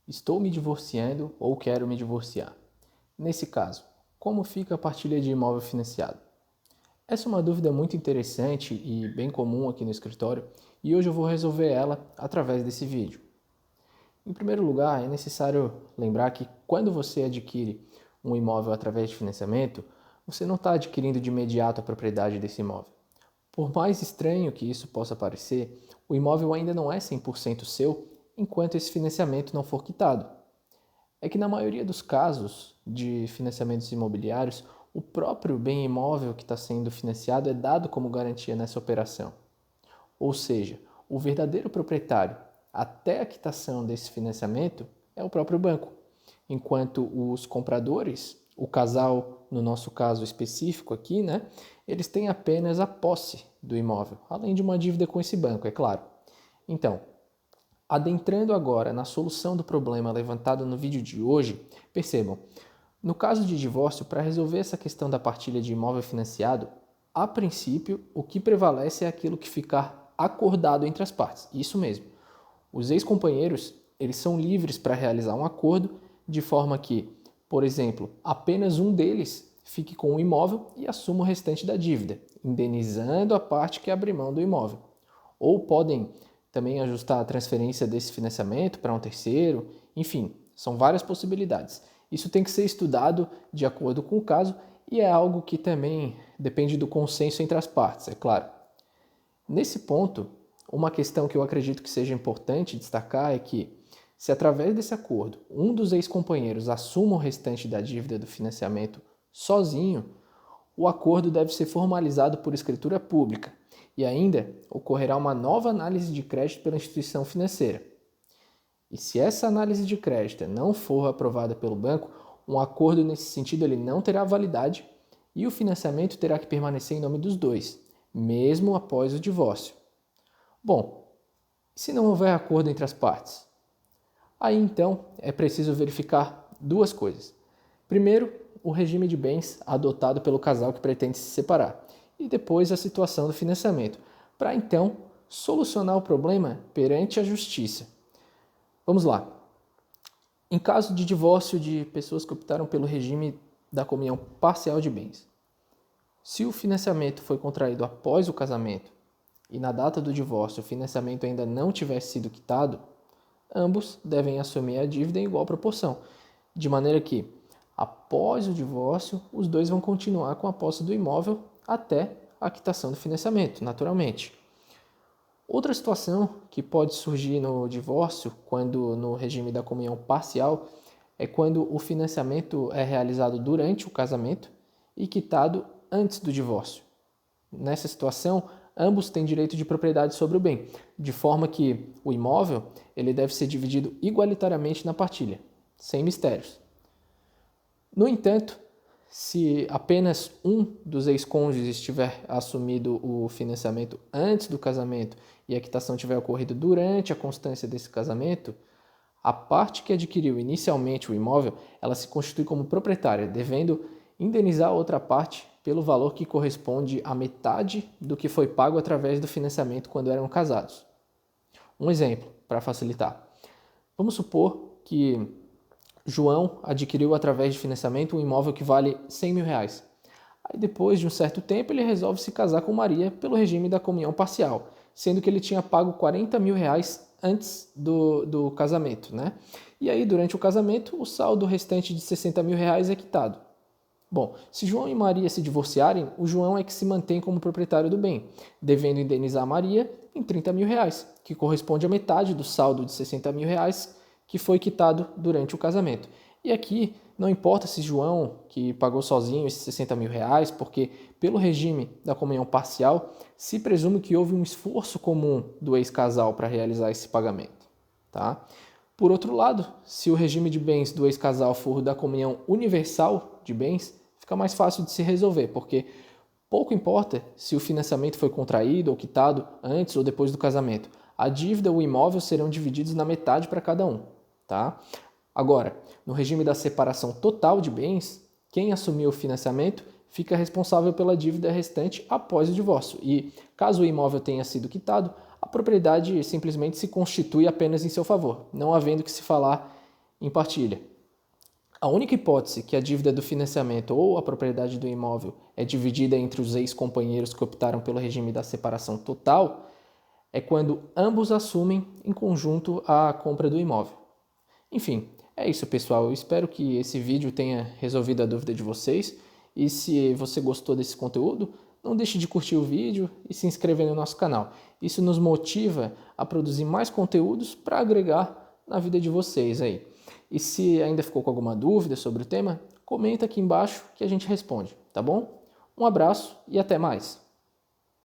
Estou me divorciando ou quero me divorciar. Nesse caso, como fica a partilha de imóvel financiado? Essa é uma dúvida muito interessante e bem comum aqui no escritório e hoje eu vou resolver ela através desse vídeo. Em primeiro lugar, é necessário lembrar que quando você adquire um imóvel através de financiamento, você não está adquirindo de imediato a propriedade desse imóvel. Por mais estranho que isso possa parecer, o imóvel ainda não é 100% seu enquanto esse financiamento não for quitado. É que na maioria dos casos de financiamentos imobiliários, o próprio bem imóvel que está sendo financiado é dado como garantia nessa operação. Ou seja, o verdadeiro proprietário até a quitação desse financiamento é o próprio banco, enquanto os compradores, o casal, no nosso caso específico aqui, né, eles têm apenas a posse do imóvel, além de uma dívida com esse banco, é claro. Então, adentrando agora na solução do problema levantado no vídeo de hoje, percebam, no caso de divórcio, para resolver essa questão da partilha de imóvel financiado, a princípio, o que prevalece é aquilo que ficar acordado entre as partes. Isso mesmo. Os ex-companheiros, eles são livres para realizar um acordo de forma que, por exemplo, apenas um deles fique com o imóvel e assuma o restante da dívida, indenizando a parte que abre mão do imóvel. Ou podem também ajustar a transferência desse financiamento para um terceiro, enfim, são várias possibilidades. Isso tem que ser estudado de acordo com o caso e é algo que também depende do consenso entre as partes, é claro. Nesse ponto, uma questão que eu acredito que seja importante destacar é que, se através desse acordo um dos ex-companheiros assuma o restante da dívida do financiamento sozinho, o acordo deve ser formalizado por escritura pública e ainda ocorrerá uma nova análise de crédito pela instituição financeira. E se essa análise de crédito não for aprovada pelo banco, um acordo nesse sentido ele não terá validade e o financiamento terá que permanecer em nome dos dois, mesmo após o divórcio. Bom, se não houver acordo entre as partes? Aí então é preciso verificar duas coisas. Primeiro, o regime de bens adotado pelo casal que pretende se separar e depois a situação do financiamento, para então solucionar o problema perante a justiça. Vamos lá. Em caso de divórcio de pessoas que optaram pelo regime da comunhão parcial de bens, se o financiamento foi contraído após o casamento e na data do divórcio o financiamento ainda não tivesse sido quitado, ambos devem assumir a dívida em igual proporção, de maneira que, após o divórcio, os dois vão continuar com a posse do imóvel até a quitação do financiamento, naturalmente. Outra situação que pode surgir no divórcio, quando no regime da comunhão parcial, é quando o financiamento é realizado durante o casamento e quitado antes do divórcio. Nessa situação, ambos têm direito de propriedade sobre o bem, de forma que o imóvel ele deve ser dividido igualitariamente na partilha, sem mistérios. No entanto, se apenas um dos ex-cônjuges tiver assumido o financiamento antes do casamento e a quitação tiver ocorrido durante a constância desse casamento, a parte que adquiriu inicialmente o imóvel, ela se constitui como proprietária, devendo indenizar a outra parte pelo valor que corresponde à metade do que foi pago através do financiamento quando eram casados. Um exemplo, para facilitar. Vamos supor que João adquiriu através de financiamento um imóvel que vale 100 mil reais. Aí depois de um certo tempo ele resolve se casar com Maria pelo regime da comunhão parcial, sendo que ele tinha pago 40 mil reais antes do casamento, né? E aí durante o casamento o saldo restante de 60 mil reais é quitado. Bom, se João e Maria se divorciarem, o João é que se mantém como proprietário do bem, devendo indenizar a Maria em 30 mil reais, que corresponde à metade do saldo de 60 mil reais que foi quitado durante o casamento. E aqui não importa se João, que pagou sozinho esses 60 mil reais, porque pelo regime da comunhão parcial, se presume que houve um esforço comum do ex-casal para realizar esse pagamento. Tá? Por outro lado, se o regime de bens do ex-casal for da comunhão universal de bens, fica mais fácil de se resolver, porque pouco importa se o financiamento foi contraído ou quitado antes ou depois do casamento. A dívida ou o imóvel serão divididos na metade para cada um. Tá? Agora, no regime da separação total de bens, quem assumiu o financiamento fica responsável pela dívida restante após o divórcio. E, caso o imóvel tenha sido quitado, a propriedade simplesmente se constitui apenas em seu favor, não havendo que se falar em partilha. A única hipótese que a dívida do financiamento ou a propriedade do imóvel é dividida entre os ex-companheiros que optaram pelo regime da separação total é quando ambos assumem em conjunto a compra do imóvel. Enfim, é isso, pessoal. Eu espero que esse vídeo tenha resolvido a dúvida de vocês. E se você gostou desse conteúdo, não deixe de curtir o vídeo e se inscrever no nosso canal. Isso nos motiva a produzir mais conteúdos para agregar na vida de vocês aí. E se ainda ficou com alguma dúvida sobre o tema, comenta aqui embaixo que a gente responde, tá bom? Um abraço e até mais!